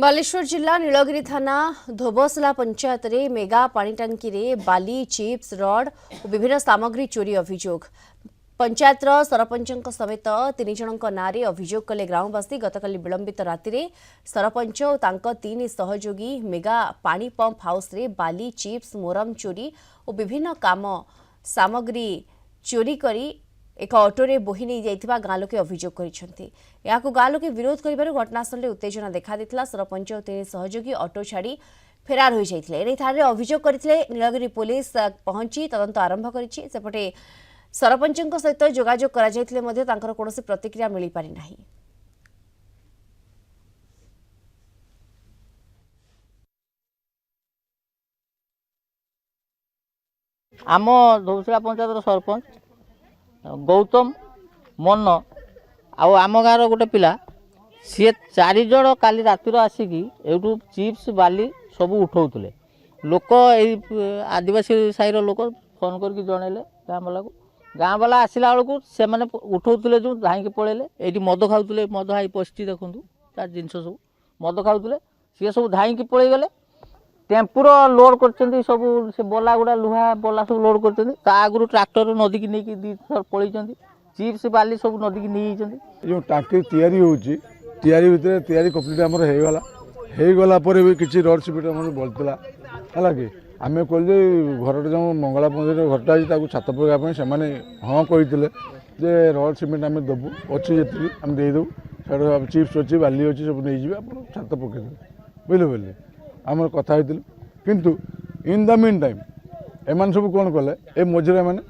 बालेश्वर जिला नीलगिरी थाना धोबसला पंचायत रे मेगा पानी टांकी रे बाली चिप्स रड और विभिन्न सामग्री चोरी अभियोग पंचायत सरपंच समेत 3 जनक नारे अभियोग कले ग्रामवासी गतकाली विलंबित राति सरपंच और तांको 3 सहयोगी मेगा पानी पंप हाउस रे बाली चिप्स मोरम चोरी और विभिन्न काम सामग्री चोरी करी एक ऑटोरे बोही नहीं जाइथिबा गाँ लोके अभियोग करिसेंती। याकु गाँ लोके विरोध करिबारु घटनास्थल उत्तेजना देखा देथिला। सरपंच और 3 सहयोगी ऑटो छाड़ी फेरार हो जाइथिले। एने थारे अभियोग करथिले। नीलगिरी पुलिस पहुंची तदंत आरंभ करिछि। सेपटे सरपंचक सहित जोगाजोग करा जाइथिले मध्ये तांकर कोनोसी प्रतिक्रिया मिली पारि नाही। आम धौसला पंचायत सरपंच गौतम मन आम गाँव गोटे पिला सी 4 जन काली रातिर आसिकी एठू चिप्स बाली सब उठाऊले लोक आदिवासी साईर लोक फोन करके जनइले गाँ वाला आसला बेलू से उठाऊले जो धाई पलैले ये मद खाऊले मद हाई पशि देखूँ तार जिनस सब मद खाऊले सी सब धाई पलि गले टेम्पुर लोड कर सब से बला गुड़ा लुहा बला सब लोड कर आगु ट्राक्टर नदी की नहीं 2 थर पलि चिप्स बाली सब नदी की नहीं जो टांकी तैयारी होची तैयारी भितर तैयारी कंप्लीट आमर हो गला भी किसी रड सिमेंट आम बोलता है कि आम कहले घर जो मंगला मंदिर घरटा अच्छी छात पकाई से हाँ कहते जे रड सिमेंट आम देवु अच्छी जी आम देदेव सब चिप्स अच्छी बाली अच्छी सब नहीं जाए आप छात पकईदे बुझे बुझे आम कथा किंतु इन द मीन टाइम एम सब कौन कले ए मझे मैंने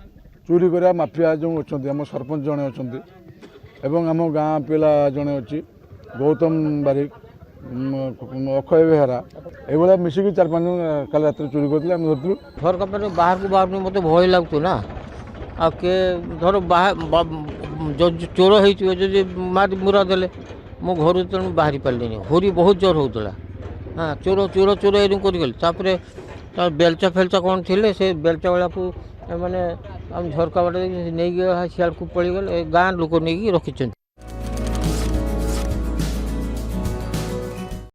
चोरी करा माफिया जो अच्छा आम सरपंच जड़े अच्छा आम गाँ पिला जड़े अच्छी गौतम बारिक अक्षय बेहरा ये मिसिक 4-5 जन कल रात चोरी करते धरती घर कपड़े बाहर को बाहर मत भय लगत ना आ के धर चोर हो मार मुरा देले मो घर तेणु बाहरी पारे होरी बहुत जोर होता। हाँ चोर चोर चोर एनु कर बेलचा फेलचा कौन थे से बेलचा वाला को मैंने झरका बाटे नहीं सियाल को पड़ गए गाँ लोक नहीं रखी।